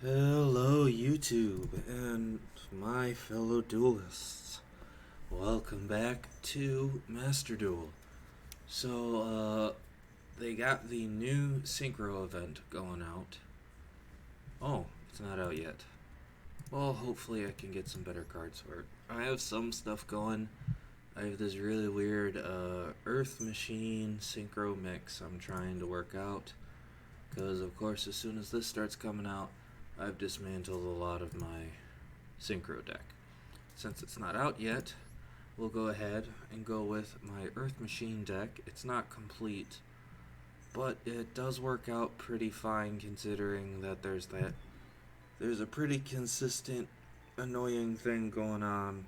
Hello YouTube and my fellow duelists. Welcome back to Master Duel. They got the new Synchro event going out. Oh, it's not out yet. Well, hopefully I can get some better cards for it. I have some stuff going. I have this really weird Earth Machine Synchro mix I'm trying to work out. Because, of course, as soon as this starts coming out, I've dismantled a lot of my Synchro deck. Since it's not out yet, we'll go ahead and go with my Earth Machine deck. It's not complete, but it does work out pretty fine considering that there's a pretty consistent annoying thing going on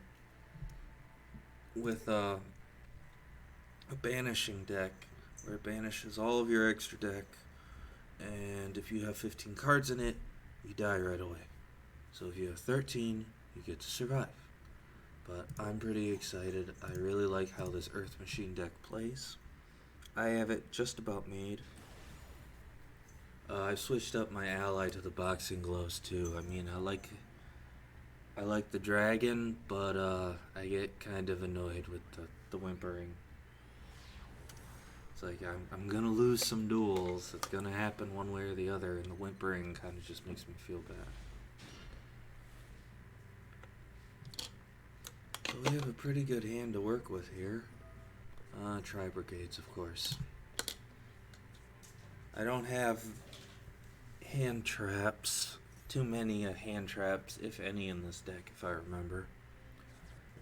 with a banishing deck where it banishes all of your extra deck, and if you have 15 cards in it, you die right away. So if you have 13, you get to survive. But I'm pretty excited. I really like how this Earth Machine deck plays. I have it just about made. I've switched up my ally to the boxing gloves too. I mean, I like the dragon, but I get kind of annoyed with the whimpering. It's like I'm gonna lose some duels. It's gonna happen one way or the other, and the whimpering kind of just makes me feel bad. So we have a pretty good hand to work with here. Tri-brigades, of course. I don't have hand traps. Too many hand traps, if any, in this deck, if I remember.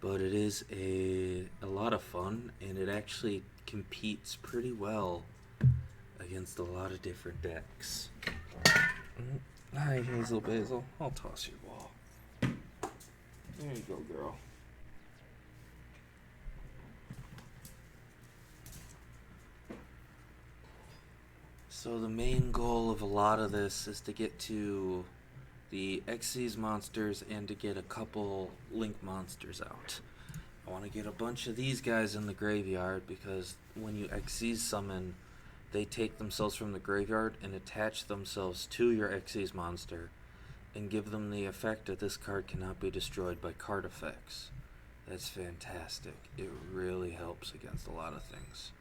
But it is a lot of fun, and it actually competes pretty well against a lot of different decks. Hi, Hazel Basil. I'll toss your ball. There you go, girl. So the main goal of a lot of this is to get to the Xyz monsters and to get a couple Link monsters out. I want to get a bunch of these guys in the graveyard because when you Xyz summon, they take themselves from the graveyard and attach themselves to your Xyz monster and give them the effect that this card cannot be destroyed by card effects. That's fantastic. It really helps against a lot of things.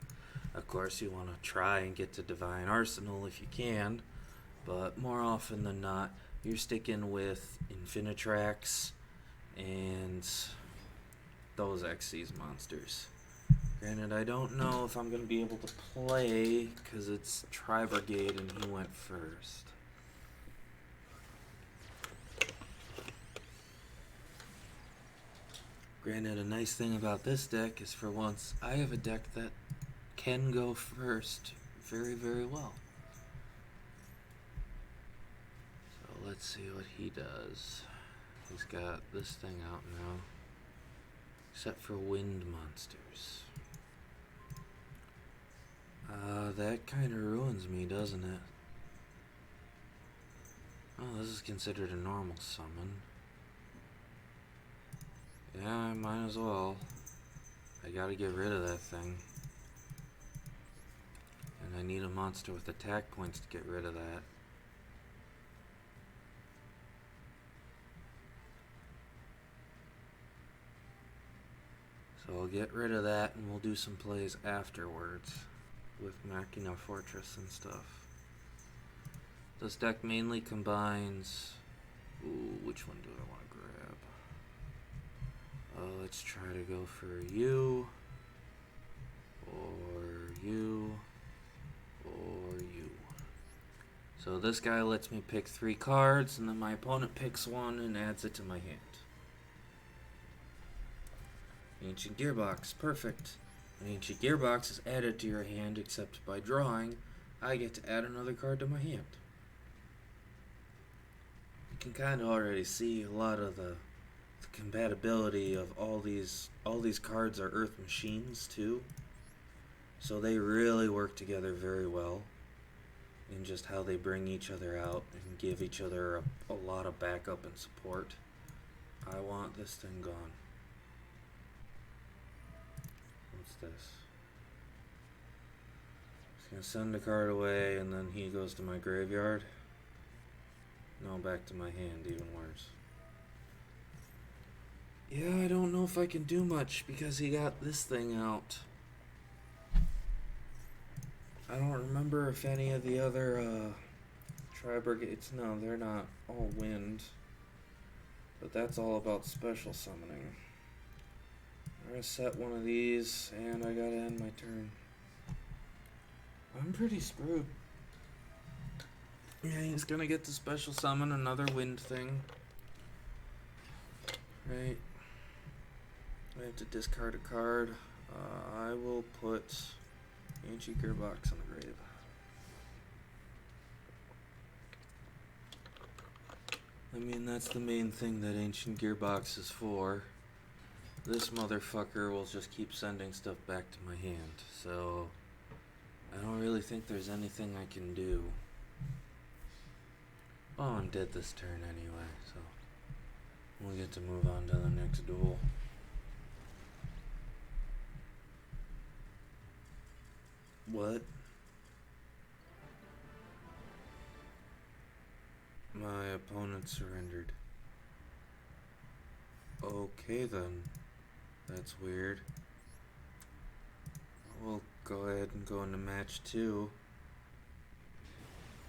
Of course, you want to try and get to Divine Arsenal if you can, but more often than not, you're sticking with Infinitrax and those Xyz monsters. Granted, I don't know if I'm going to be able to play because it's Tri-Brigade and he went first. Granted, a nice thing about this deck is for once, I have a deck that can go first very, very well. So let's see what he does. He's got this thing out now. Except for wind monsters. That kind of ruins me, doesn't it? Oh, this is considered a normal summon. Yeah, I might as well. I gotta get rid of that thing. And I need a monster with attack points to get rid of that. So I'll get rid of that and we'll do some plays afterwards with Machina Fortress and stuff. This deck mainly combines... Ooh, which one do I want to grab? Let's try to go for you, or you, or you. So this guy lets me pick 3 cards, and then my opponent picks one and adds it to my hand. Ancient Gearbox, perfect. An Ancient Gearbox is added to your hand, except by drawing, I get to add another card to my hand. You can kind of already see a lot of the compatibility of all these cards are Earth Machines too. So they really work together very well in just how they bring each other out and give each other a lot of backup and support. I want this thing gone. What's this? Just gonna send a card away and then he goes to my graveyard. No, now back to my hand, even worse. Yeah, I don't know if I can do much because he got this thing out. I don't remember if any of the other tri-brigades, no, they're not all wind. But that's all about special summoning. I'm gonna set one of these and I gotta end my turn. I'm pretty screwed. Yeah, he's gonna get to special summon another wind thing. Right. I have to discard a card. I will put Ancient Gearbox in the grave. I mean, that's the main thing that Ancient Gearbox is for. This motherfucker will just keep sending stuff back to my hand, so I don't really think there's anything I can do. Oh, I'm dead this turn anyway, so we'll get to move on to the next duel. What? My opponent surrendered. Okay then. That's weird. We'll go ahead and go into match 2.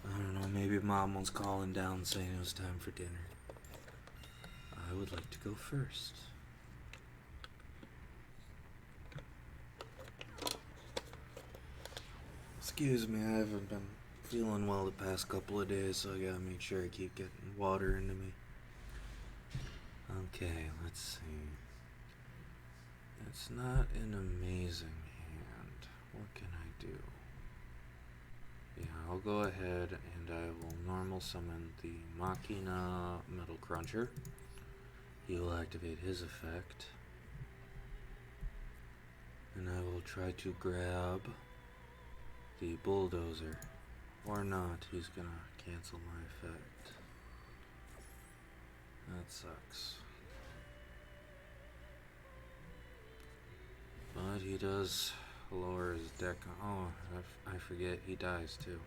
I don't know, maybe Mom was calling down saying it was time for dinner. I would like to go first. Excuse me, I haven't been feeling well the past couple of days, so I gotta make sure I keep getting water into me. Okay, let's see. It's not an amazing hand. What can I do? Yeah, I'll go ahead and I will normal summon the Machina Metal Cruncher. He will activate his effect. And I will try to grab the Bulldozer. Or not, he's gonna cancel my effect. That sucks. But he does lower his deck. Oh, I forget, he dies too.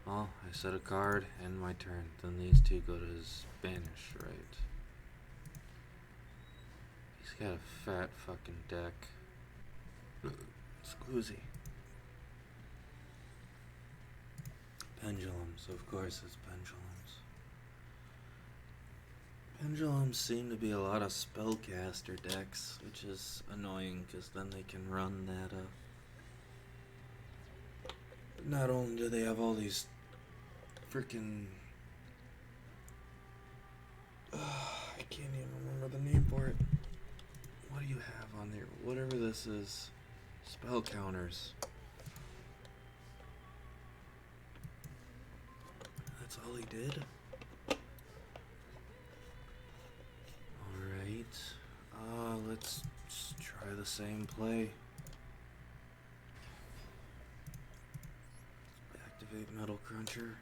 Well, I set a card, end my turn. Then these two go to his banish, right? He's got a fat fucking deck. Squoozy. Pendulums, of course it's pendulums. Pendulums seem to be a lot of spellcaster decks, which is annoying because then they can run that not only do they have all these freaking I can't even remember the name for it. What do you have on there? Whatever this is. Spell counters. That's all he did? Alright. Let's just try the same play. Activate Metal Cruncher.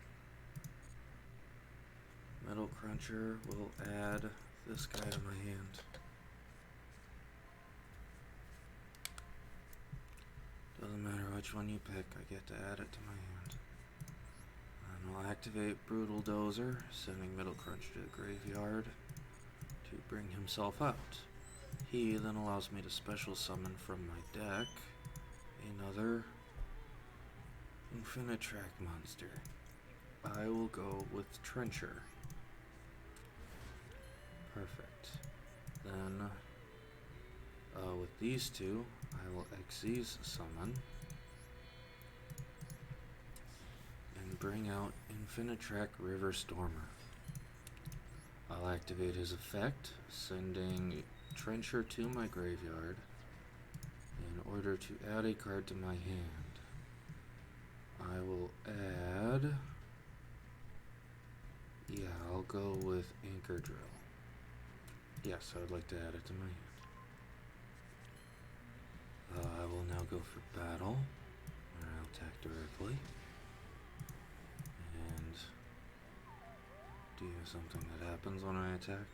Metal Cruncher will add this guy to my hand. Doesn't matter which one you pick, I get to add it to my hand. And I'll activate Brutal Dozer, sending Metal Cruncher to the graveyard to bring himself out. He then allows me to special summon from my deck another Infinite Track monster. I will go with Trencher. Perfect. Then, with these two, I will Xyz summon and bring out Infinite Track River Stormer. I'll activate his effect, sending Trencher to my graveyard in order to add a card to my hand. I will add... yeah, I'll go with Anchor Drill. Yes, I would like to add it to my hand. I will now go for battle, where I'll attack directly. And do you have something that happens when I attack?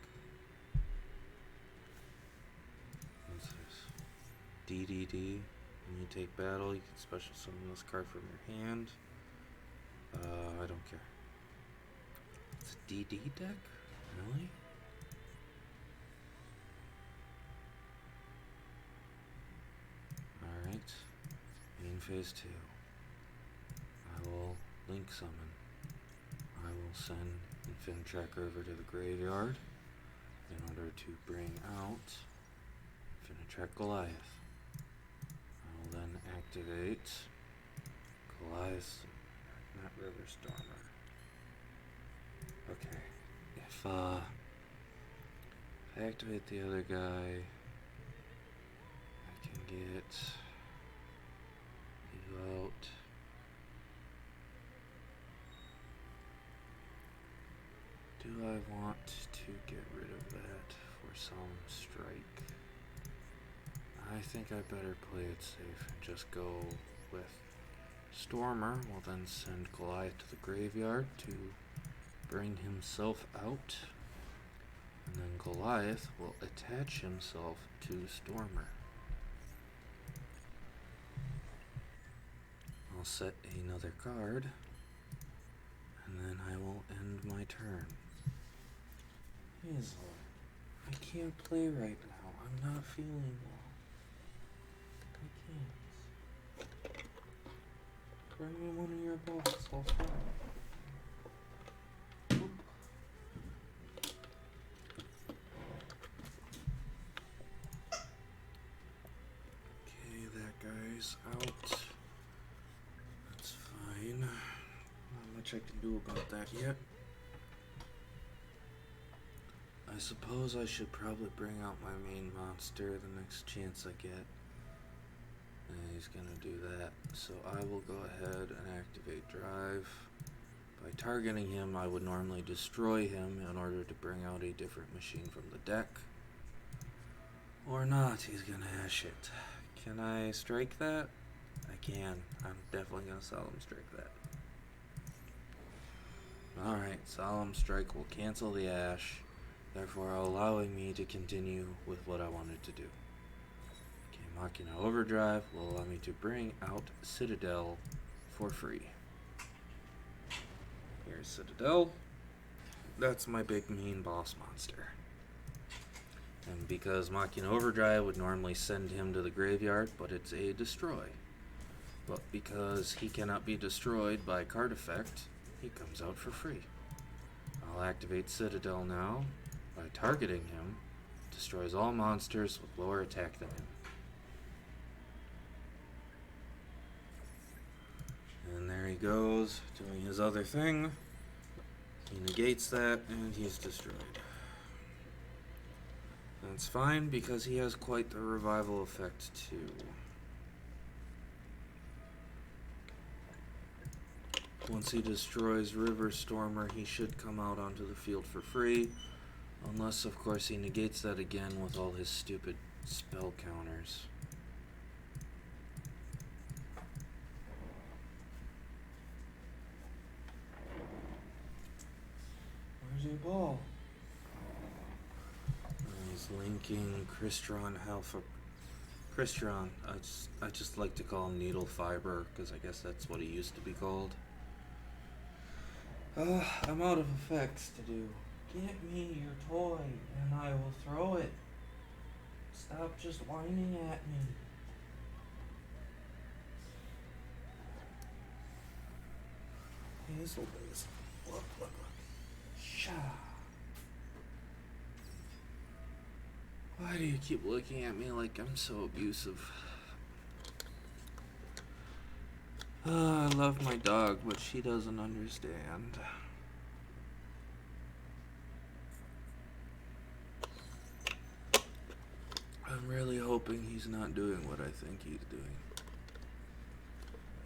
What's this? DDD. When you take battle, you can special summon this card from your hand. I don't care. It's a DD deck? Really? Alright. Main phase 2. I will link summon. I will send Infinitrack over to the graveyard in order to bring out Infinitrack Goliath. I will then activate Goliath, not River Stormer. Okay. If I activate the other guy, I can get you out. Do I want to get rid of that for Solemn Strike? I think I better play it safe and just go with Stormer. Will then send Goliath to the graveyard to bring himself out. And then Goliath will attach himself to Stormer. I'll set another card. And then I will end my turn. Hazel, I can't play right now. I'm not feeling well. I can't. Bring me one of your balls. I'll try. Okay, that guy's out. That's fine. Not much I can do about that yet. I suppose I should probably bring out my main monster the next chance I get. And he's gonna do that. So I will go ahead and activate Drive. By targeting him, I would normally destroy him in order to bring out a different machine from the deck. Or not, he's gonna hash it. Can I strike that? I can. I'm definitely gonna Solemn Strike that. Alright, Solemn Strike will cancel the Ash, therefore allowing me to continue with what I wanted to do. Okay, Machina Overdrive will allow me to bring out Citadel for free. Here's Citadel. That's my big mean boss monster. And because Machina Overdrive would normally send him to the graveyard, but it's a destroy. But because he cannot be destroyed by card effect, he comes out for free. I'll activate Citadel now. By targeting him, destroys all monsters with lower attack than him. And there he goes, doing his other thing. He negates that, and he's destroyed. That's fine, because he has quite the revival effect, too. Once he destroys River Stormer, he should come out onto the field for free. Unless, of course, he negates that again with all his stupid spell counters. Where's your ball? He's linking Crystron Alpha. Crystron. I just like to call him Needle Fiber, because I guess that's what he used to be called. I'm out of effects to do. Get me your toy, and I will throw it. Stop just whining at me. Hazel Basil. Look. Sha. Why do you keep looking at me like I'm so abusive? I love my dog, but she doesn't understand. I'm really hoping he's not doing what I think he's doing.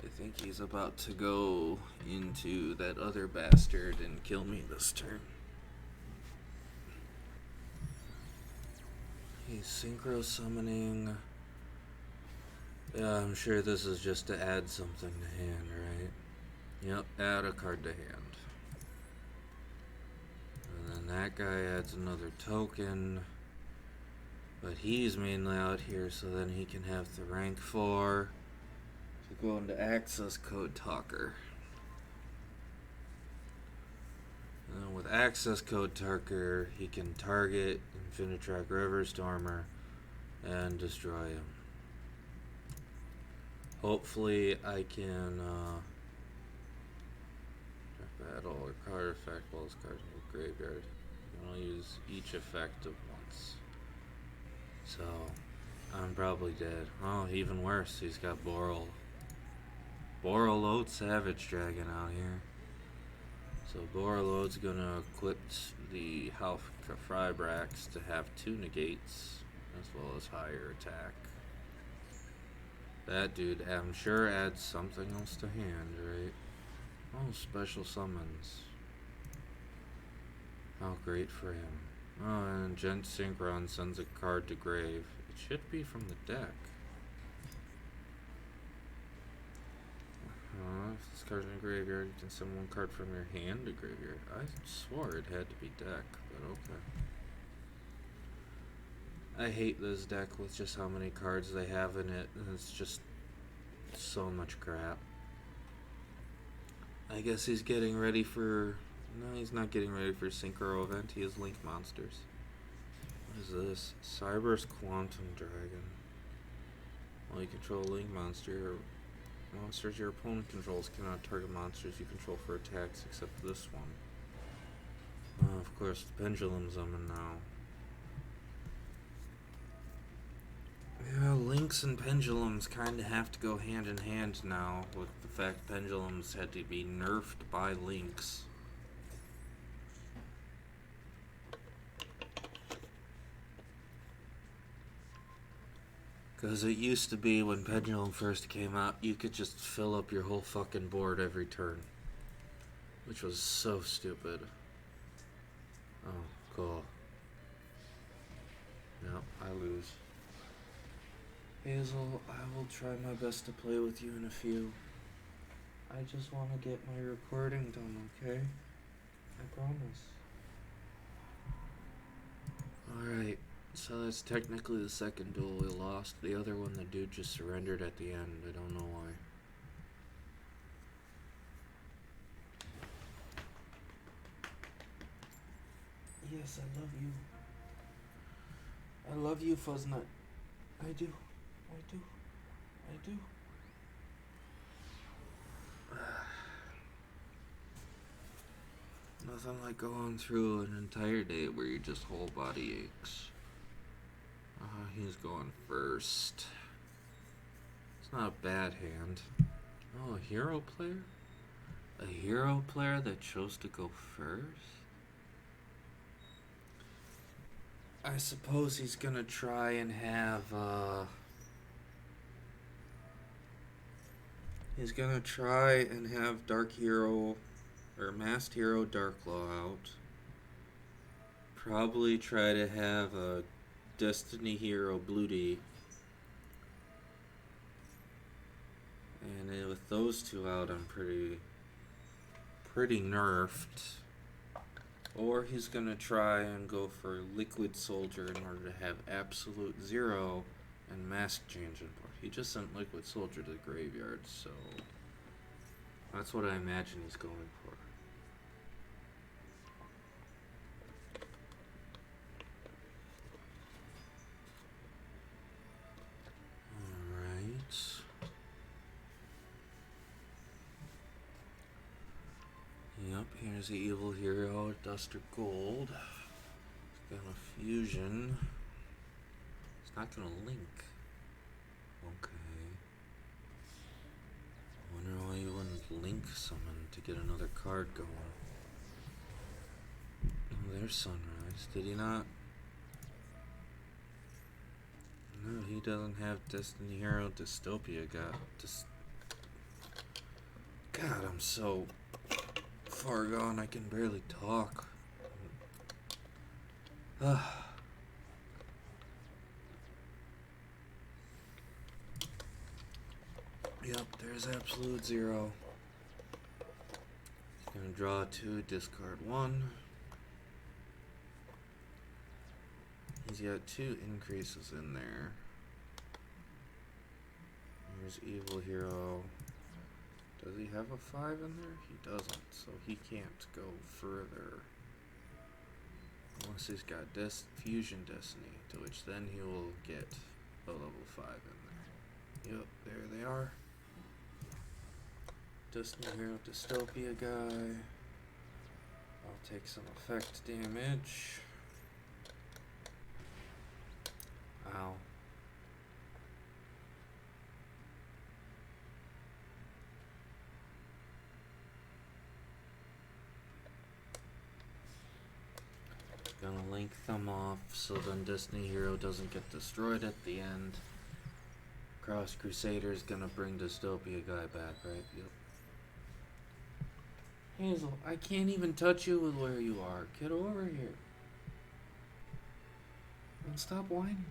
I think he's about to go into that other bastard and kill me this turn. He's synchro summoning. Yeah, I'm sure this is just to add something to hand, right? Yep, add a card to hand. And then that guy adds another token. But he's mainly out here so then he can have the rank 4 to go into access code talker. And with access code Tarker, he can target Infinitrack River Stormer and destroy him. Hopefully I can battle or card effect while this card's in the graveyard. You can only use each effect at once. So I'm probably dead. Oh, even worse, he's got Boral. Borreload Savage Dragon out here. So Borreload's gonna equip the Halfka Frybrax to have 2 negates as well as higher attack. That dude, I'm sure, adds something else to hand, right? Oh, special summons. How great for him. Oh, and Gent Synchron sends a card to grave. It should be from the deck. If this card's in the graveyard, you can send 1 card from your hand to graveyard. I swore it had to be deck, but okay. I hate this deck with just how many cards they have in it, and it's just so much crap. I guess he's getting ready for... No, he's not getting ready for Synchro event. He has Link Monsters. What is this? Cyber's Quantum Dragon. While you control a Link Monster, monsters your opponent controls cannot target monsters you control for attacks except for this one. Of course, the Pendulum's in now. Yeah, Links and Pendulums kind of have to go hand in hand now, with the fact Pendulums had to be nerfed by Links. Because it used to be, when Pendulum first came out, you could just fill up your whole fucking board every turn. Which was so stupid. Oh, cool. Nope, I lose. Hazel, I will try my best to play with you in a few. I just want to get my recording done, okay? I promise. Alright, so that's technically the second duel we lost. The other one, the dude just surrendered at the end. I don't know why. Yes, I love you. I love you, Fuzznut. I do. I do. I do. Nothing like going through an entire day where your just whole body aches. He's going first. It's not a bad hand. Oh, a hero player? A hero player that chose to go first? I suppose he's gonna try and have, he's gonna try and have Dark Hero, or Masked Hero Darklaw out. Probably try to have a Destiny Hero Bloody. And with those two out, I'm pretty nerfed. Or he's gonna try and go for Liquid Soldier in order to have Absolute Zero and Mask Change in board. He just sent Liquid Soldier to the graveyard, so that's what I imagine he's going for. Alright. Yep, here's the Evil Hero, Duster Gold. It's got a fusion. It's not gonna link. Okay. I wonder why you wouldn't link summon to get another card going. Oh, there's Sunrise. Did he not? No, he doesn't have Destiny Hero Dystopia. God, I'm so far gone, I can barely talk. Yep, there's Absolute Zero. Gonna draw 2, discard 1. He's got 2 increases in there. Here's Evil Hero. Does he have a 5 in there? He doesn't, so he can't go further. unless he's got Fusion Destiny, to which then he will get a level 5 in there. Yep, there they are. Destiny Hero Dystopia guy. I'll take some effect damage. Ow. Gonna link them off so then Destiny Hero doesn't get destroyed at the end. Cross Crusader's gonna bring Dystopia guy back, right? Yep. Hazel, I can't even touch you with where you are. Get over here. And stop whining.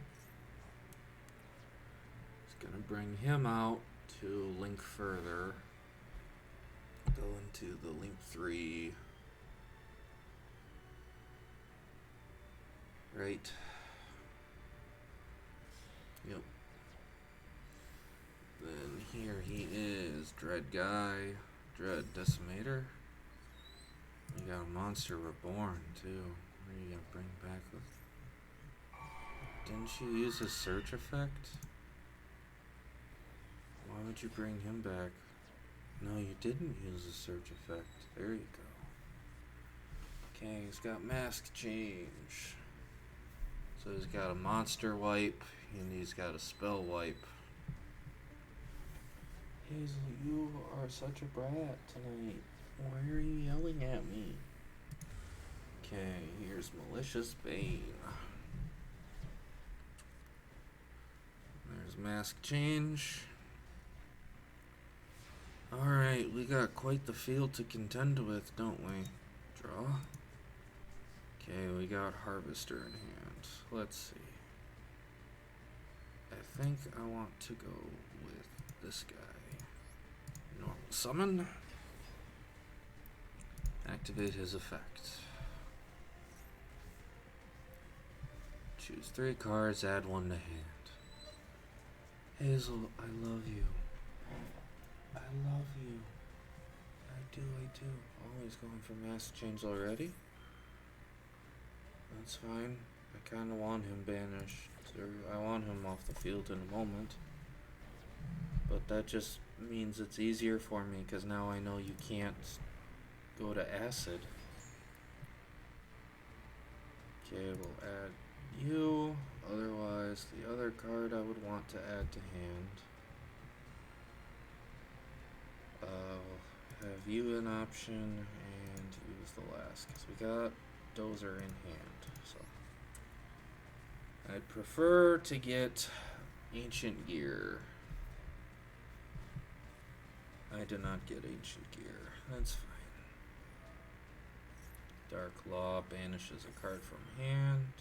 It's gonna bring him out to link further. Go into the link 3. Right. Yep. Then here he is, Dread Guy, Dread Decimator. You got a Monster Reborn too. What are you gonna bring back with? Didn't you use a search effect? Why would you bring him back? No, you didn't use a search effect. There you go. Okay, he's got Mask Change. So he's got a monster wipe, and he's got a spell wipe. Hazel, you are such a brat tonight. Why are you yelling at me? Okay, here's Malicious Bane. There's Mask Change. Alright, we got quite the field to contend with, don't we? Draw. Okay, we got Harvester in hand. Let's see. I think I want to go with this guy. Normal summon. Activate his effect. Choose 3 cards, add 1 to hand. Hazel, I love you. I love you. I do. Oh, he's going for Mask Change already? That's fine. I kind of want him banished. I want him off the field in a moment. But that just means it's easier for me, because now I know you can't go to Acid. Okay, we'll add you. Otherwise, the other card I would want to add to hand. Have you an option and use the last, because we got Dozer in hand. So I'd prefer to get Ancient Gear. I did not get Ancient Gear. That's fine. Dark Law banishes a card from hand.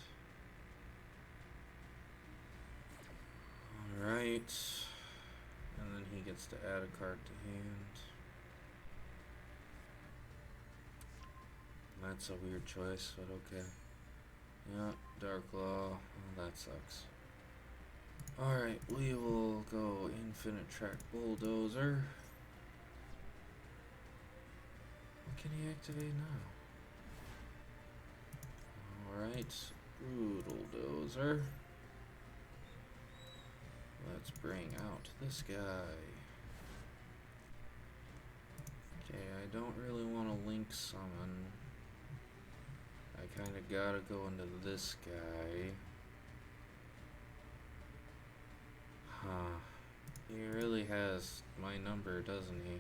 Alright. And then he gets to add a card to hand. That's a weird choice, but okay. Yeah, Dark Law. Oh, that sucks. Alright, we will go Infinite Track Bulldozer. What can he activate now? Alright, Brutal Dozer. Let's bring out this guy. Okay, I don't really want to link summon. I kind of gotta go into this guy. Huh. He really has my number, doesn't he?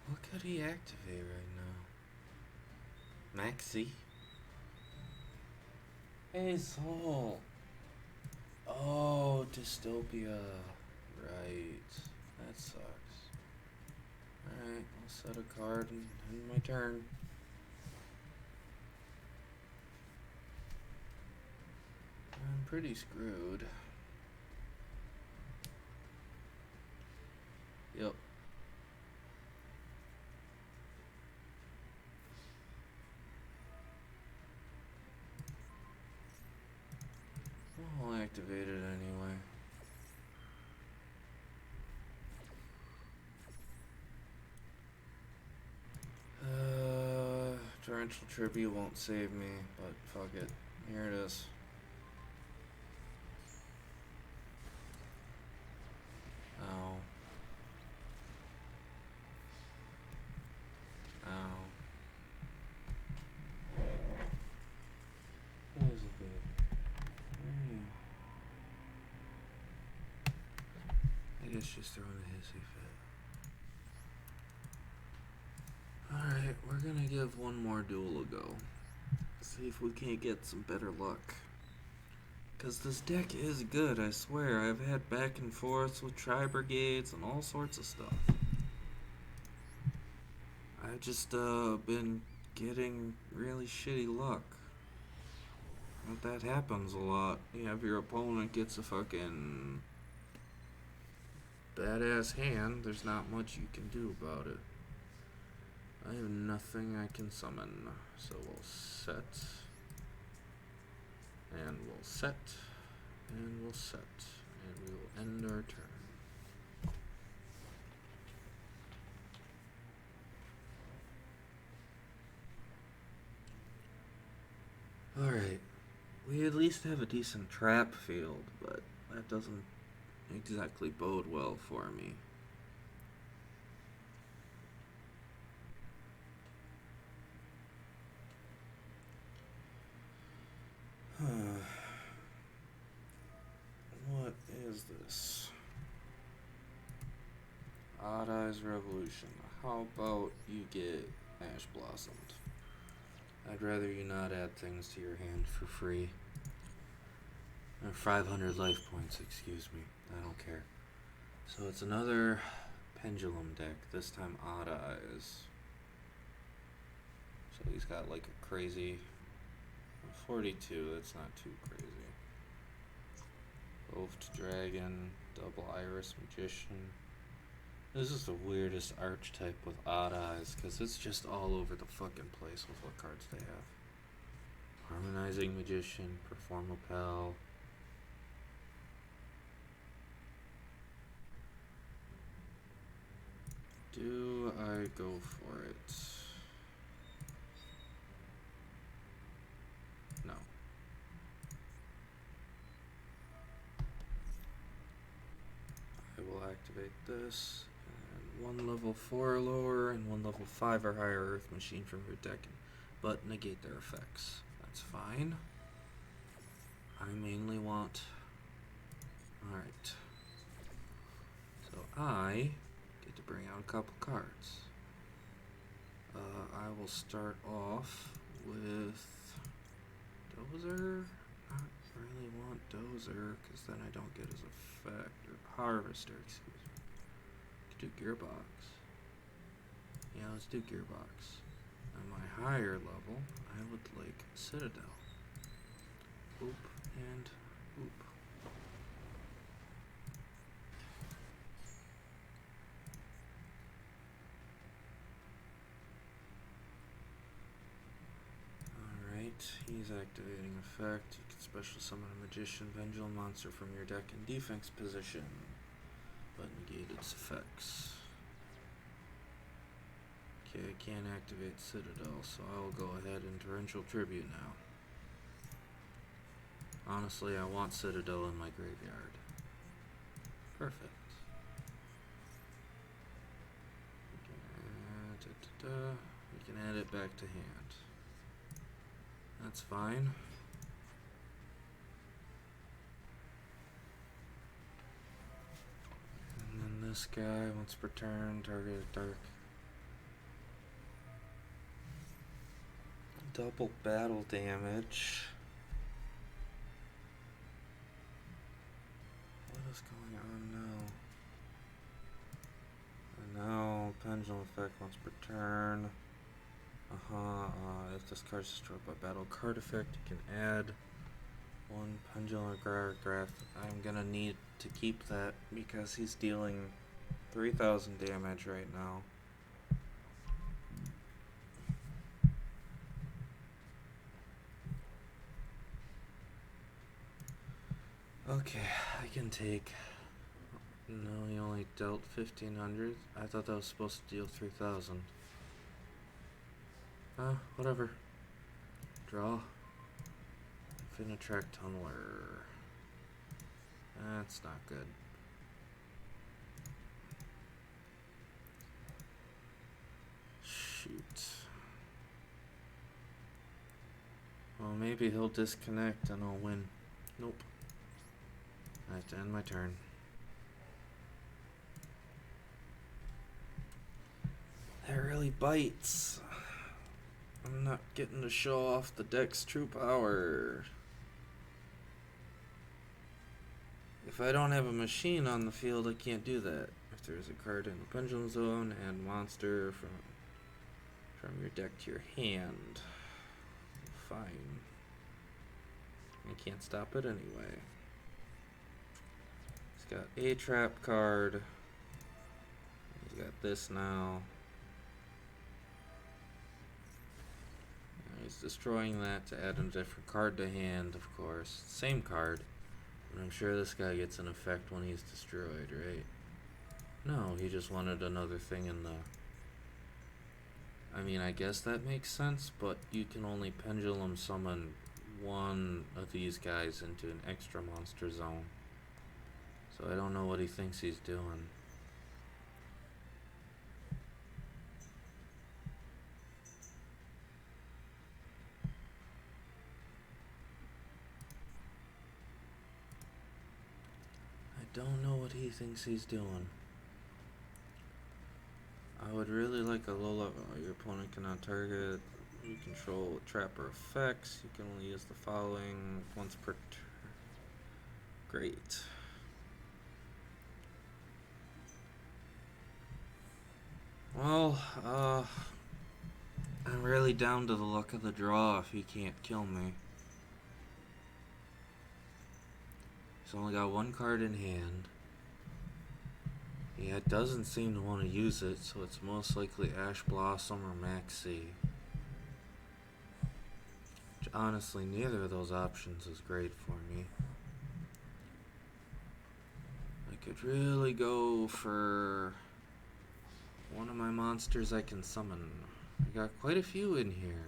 What could he activate right now? Maxi? Hey, Soul. Oh, Dystopia. Right. That sucks. Alright, I'll set a card and end my turn. I'm pretty screwed. Yep. activate it anyway. Torrential Tribute won't save me, but fuck it. Here it is. Ow. Ow. What is it, babe? Where are you? I guess she's throwing a hissy fit. Alright, we're gonna give one more duel a go. See if we can't get some better luck. Because this deck is good, I swear. I've had back and forths with tri-brigades and all sorts of stuff. I've just been getting really shitty luck. And that happens a lot. You have your opponent gets a fucking badass hand, there's not much you can do about it. I have nothing I can summon, so we'll set. And we'll set. And we'll set. And we will end our turn. Alright. We at least have a decent trap field, but that doesn't exactly bode well for me. What is this? Odd Eyes Revolution. How about you get Ash Blossomed? I'd rather you not add things to your hand for free. Or 500 life points, excuse me. I don't care. So it's another pendulum deck, this time Odd Eyes. So he's got like a crazy 42, that's not too crazy. Oafed Dragon, Double Iris Magician. This is the weirdest archetype with Odd Eyes, because it's just all over the fucking place with what cards they have. Harmonizing Magician, Perform Repel. Do I go for it? No. I will activate this. And 1 level 4 or lower and 1 level 5 or higher Earth Machine from your deck, but negate their effects. That's fine. I mainly want... Alright. So I get to bring out a couple cards. I will start off with Dozer. Not really want Dozer, because then I don't get his effect. Or Harvester, excuse me. Do Gearbox. Yeah, let's do Gearbox. On my higher level, I would like Citadel. Oop and oop. Alright, he's activating effect. You can special summon a Magician Pendulum monster from your deck in defense position, but negate its effects. Okay, I can't activate Citadel, so I will go ahead and Torrential Tribute now. Honestly, I want Citadel in my graveyard. Perfect. We can add it back to hand. That's fine. And then this guy, once per turn, target dark. Double battle damage. What is going on now? Now, pendulum effect once per turn. If this card is destroyed by battle card effect, you can add 1 pendulum graph. I'm gonna need to keep that because he's dealing 3,000 damage right now. Okay, I can take. No, he only dealt 1,500. I thought that was supposed to deal 3,000. Whatever. Draw. Infinitrack Tunneler. That's not good. Shoot. Well, maybe he'll disconnect and I'll win. Nope. I have to end my turn. That really bites. I'm not getting to show off the deck's true power. If I don't have a machine on the field, I can't do that. If there's a card in the Pendulum Zone and monster from your deck to your hand, fine. I can't stop it anyway. He's got a trap card. He's got this now. He's destroying that to add a different card to hand, of course. Same card. But I'm sure this guy gets an effect when he's destroyed, right? No, he just wanted another thing in the... I mean, I guess that makes sense, but you can only pendulum summon one of these guys into an extra monster zone. So I don't know what he thinks he's doing. I don't know what he thinks he's doing. I would really like a Lola. Your opponent cannot target. You control trapper effects. You can only use the following once per turn. Great. Well, I'm really down to the luck of the draw if he can't kill me. He's only got one card in hand. Yeah, it doesn't seem to want to use it, so it's most likely Ash Blossom or Maxi. Which honestly, neither of those options is great for me. I could really go for one of my monsters I can summon. I got quite a few in here,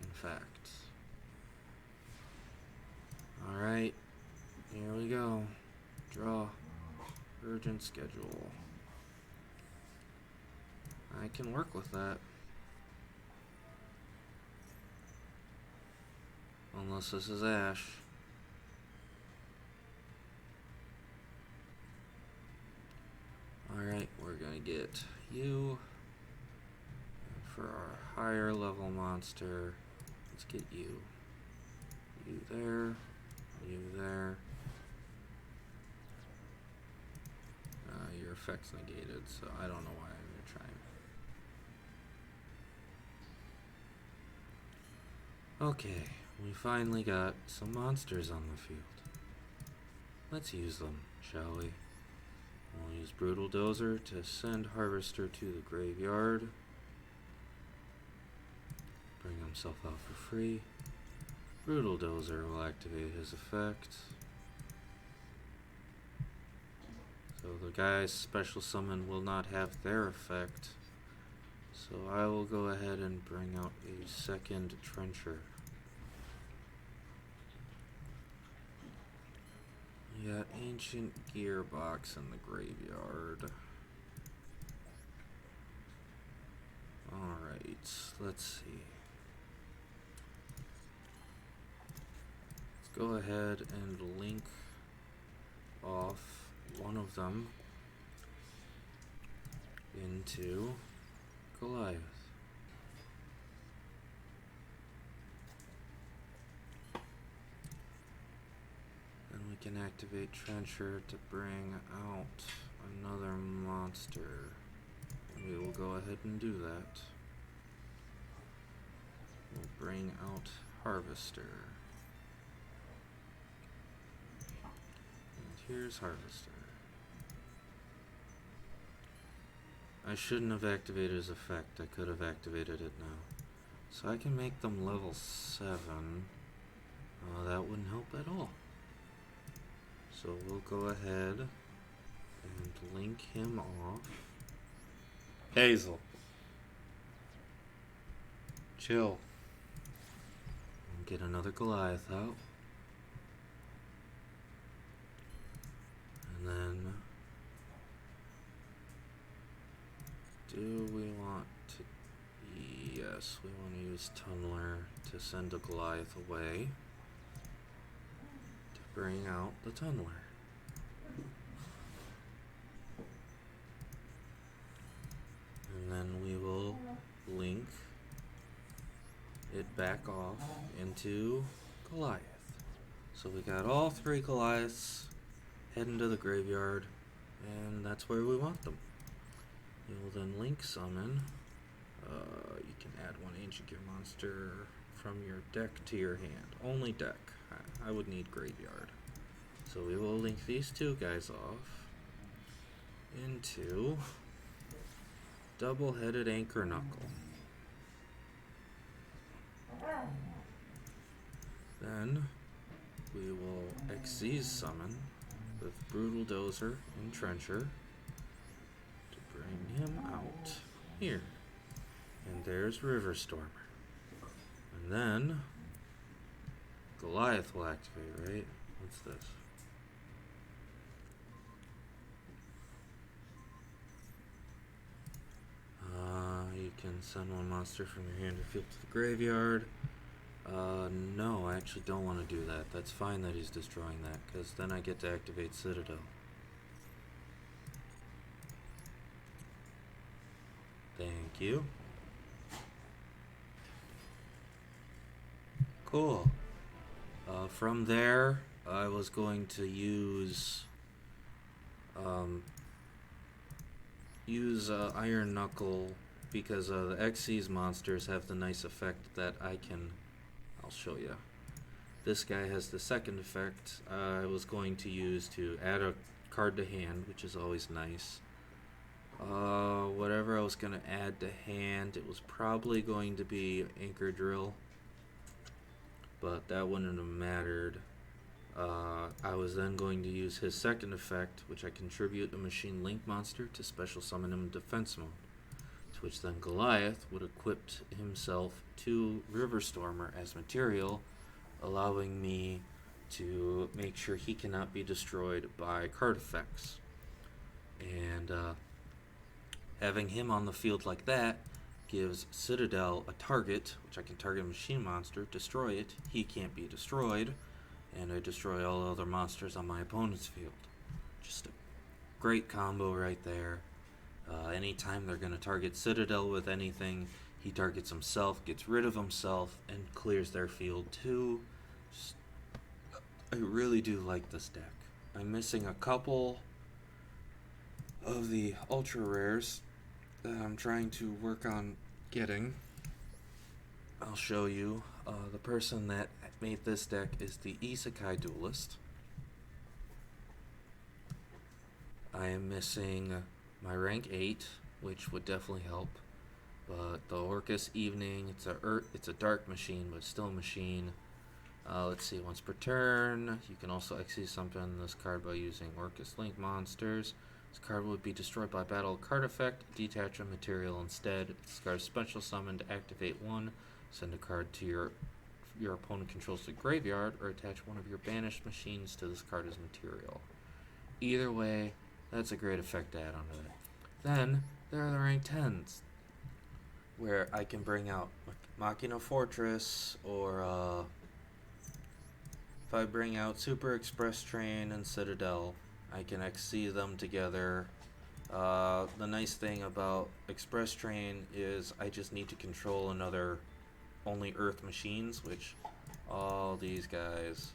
in fact. Alright, here we go. Draw. Urgent schedule. I can work with that. Unless this is Ash. Alright, we're gonna get you. And for our higher level monster, let's get you. You there. You there. Your effect's negated, so I don't know why I'm gonna try. Okay, we finally got some monsters on the field. Let's use them, shall we? We'll use Brutal Dozer to send Harvester to the graveyard. Bring himself out for free. Brutal Dozer will activate his effect. So the guy's special summon will not have their effect. So I will go ahead and bring out a second Trencher. We got Ancient Gearbox in the graveyard. Alright, let's see. Let's go ahead and link off one of them into Goliath. Then we can activate Trencher to bring out another monster. We will go ahead and do that. We'll bring out Harvester. And here's Harvester. I shouldn't have activated his effect. I could have activated it now. So I can make them level 7. That wouldn't help at all. So we'll go ahead and link him off. Hazel. Chill. And get another Goliath out. And then do we want to... Yes, we want to use Tunneler to send a Goliath away to bring out the Tunneler. And then we will link it back off into Goliath. So we got all 3 Goliaths heading to the graveyard, and that's where we want them. You will then link summon. You can add 1 ancient gear monster from your deck to your hand. Only deck. I would need graveyard. So we will link these 2 guys off into double-headed Anchor Knuckle. Then we will Xyz summon with Brutal Dozer and Trencher to bring him out here. And there's River Stormer. And then Goliath will activate, right? What's this? You can send 1 monster from your hand or field to the graveyard. No, I actually don't want to do that. That's fine that he's destroying that, because then I get to activate Citadel. Thank you. Cool. From there, I was going to use Iron Knuckle, because the Xyz monsters have the nice effect that I'll show you. This guy has the second effect I was going to use to add a card to hand, which is always nice. Whatever I was going to add to hand, it was probably going to be Anchor Drill, but that wouldn't have mattered. I was then going to use his second effect, which I contribute a machine link monster to special summon him in defense mode, to which then Goliath would equip himself to River Stormer as material, allowing me to make sure he cannot be destroyed by card effects. And having him on the field like that gives Citadel a target, which I can target a machine monster, destroy it, he can't be destroyed, and I destroy all other monsters on my opponent's field. Just a great combo right there. Anytime they're going to target Citadel with anything, he targets himself, gets rid of himself, and clears their field too. I really do like this deck. I'm missing a couple of the ultra rares that I'm trying to work on getting. I'll show you. The person that made this deck is the Isekai Duelist. I am missing my rank 8, which would definitely help. But the Orcus Evening, it's a dark machine, but still a machine. Let's see, once per turn, you can also Xyz summon this card by using Orcus Link monsters. This card would be destroyed by battle card effect. Detach a material instead. Discard special summon to activate 1. Send a card to your opponent controls the graveyard, or attach 1 of your banished machines to this card as material. Either way, that's a great effect to add onto it. Then there are the rank 10s, where I can bring out Machina Fortress, or if I bring out Super Express Train and Citadel, I can Xyz them together. The nice thing about Express Train is I just need to control another only Earth machines, which all these guys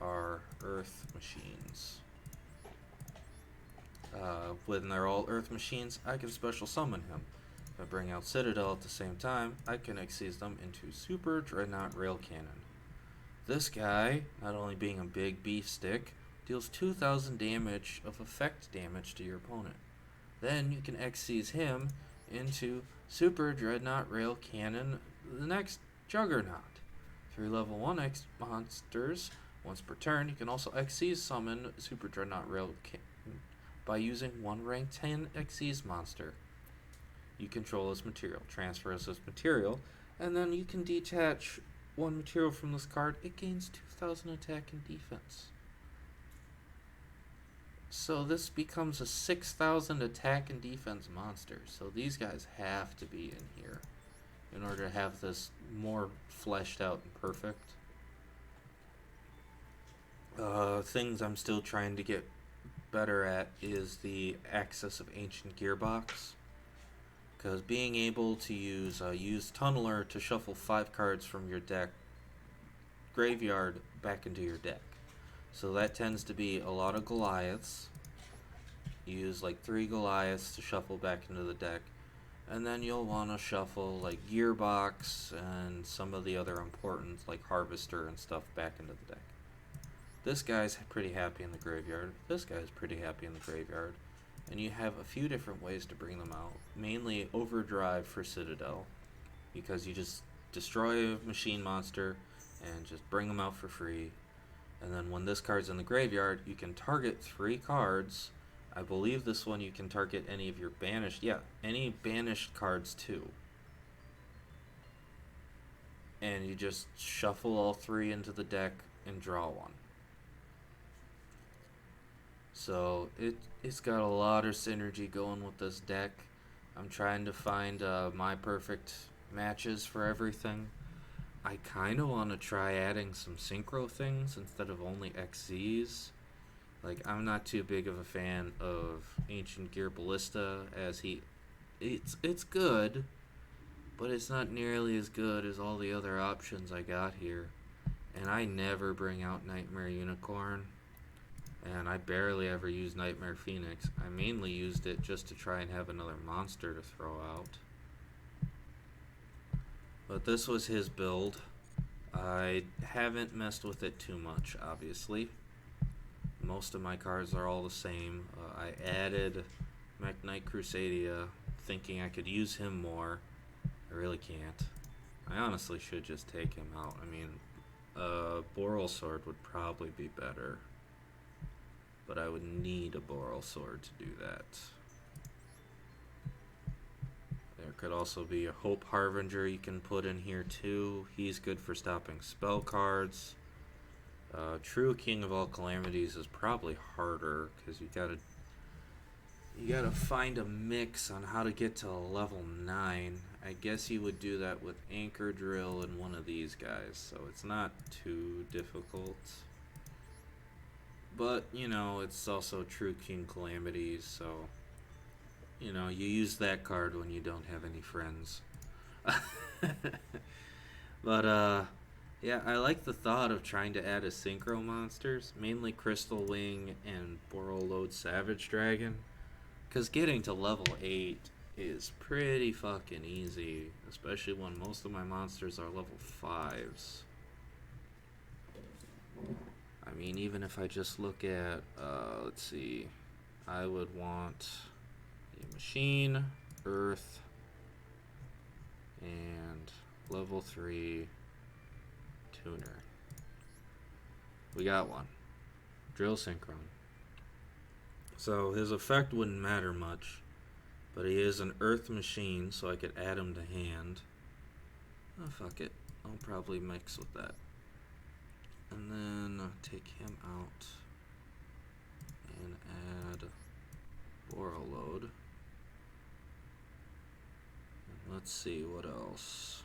are Earth machines. When they're all Earth machines, I can special summon him. If I bring out Citadel at the same time, I can Xyz them into Super Dreadnought Rail Cannon. This guy, not only being a big beef stick, deals 2,000 damage of effect damage to your opponent. Then you can Xyz him into Super Dreadnought Rail Cannon, the next Juggernaut. 3 level 1 X monsters Once per turn, you can also Xyz summon Super Dreadnought Rail by using one rank 10 Xyz monster you control as material. Transfer as material, and then you can detach one material from this card. It gains 2,000 attack and defense. So this becomes a 6,000 attack and defense monster. So these guys have to be in here in order to have this more fleshed out and perfect. Things I'm still trying to get better at is the access of Ancient Gearbox. Because being able to use Tunneler to shuffle 5 cards from your deck graveyard back into your deck. So that tends to be a lot of Goliaths. Use like 3 Goliaths to shuffle back into the deck. And then you'll want to shuffle like Gearbox and some of the other important like Harvester and stuff back into the deck. This guy's pretty happy in the graveyard. This guy's pretty happy in the graveyard. And you have a few different ways to bring them out. Mainly Overdrive for Citadel. Because you just destroy a machine monster and just bring them out for free. And then when this card's in the graveyard, you can target 3 cards. I believe this one you can target any of your banished. Yeah, any banished cards too. And you just shuffle all 3 into the deck and draw one. So it's got a lot of synergy going with this deck. I'm trying to find my perfect matches for everything. I kind of want to try adding some synchro things instead of only XZs. Like, I'm not too big of a fan of Ancient Gear Ballista, as it's good, but it's not nearly as good as all the other options I got here. And I never bring out Nightmare Unicorn. And I barely ever use Nightmare Phoenix. I mainly used it just to try and have another monster to throw out. But this was his build. I haven't messed with it too much, obviously. Most of my cards are all the same. I added Mech Knight Crusadia, thinking I could use him more. I really can't. I honestly should just take him out. I mean, Boral Sword would probably be better. But I would need a Boral Sword to do that. There could also be a Hope Harbinger you can put in here too. He's good for stopping spell cards. True King of All Calamities is probably harder because you gotta find a mix on how to get to level 9. I guess you would do that with Anchor Drill and one of these guys, so it's not too difficult. But, you know, it's also True King Calamities, so, you know, you use that card when you don't have any friends. But, yeah, I like the thought of trying to add a synchro monsters, mainly Crystal Wing and Boral Load Savage Dragon. Because getting to level 8 is pretty fucking easy, especially when most of my monsters are level 5s. I mean, even if I just look at, let's see, I would want a machine, earth, and level 3 tuner. We got one. Drill Synchron. So his effect wouldn't matter much, but he is an earth machine, so I could add him to hand. Oh, fuck it. I'll probably mix with that. And then take him out and add Boral Load. And let's see what else.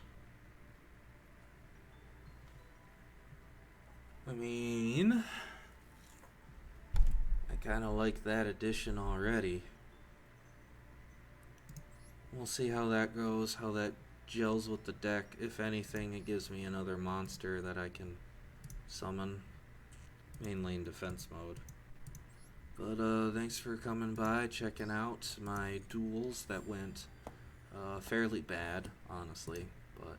I mean, I kind of like that addition already. We'll see how that goes, how that gels with the deck. If anything, it gives me another monster that I can summon, mainly in defense mode. But thanks for coming by, checking out my duels that went fairly bad, honestly, but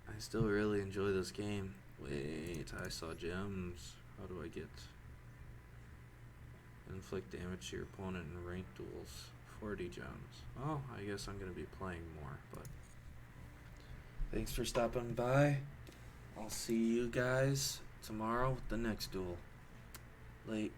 I still really enjoy this game. Wait, I saw gems. How do I get inflict damage to your opponent in ranked duels? 40 gems. Oh, I guess I'm gonna be playing more, but thanks for stopping by. I'll see you guys tomorrow with the next duel. Late.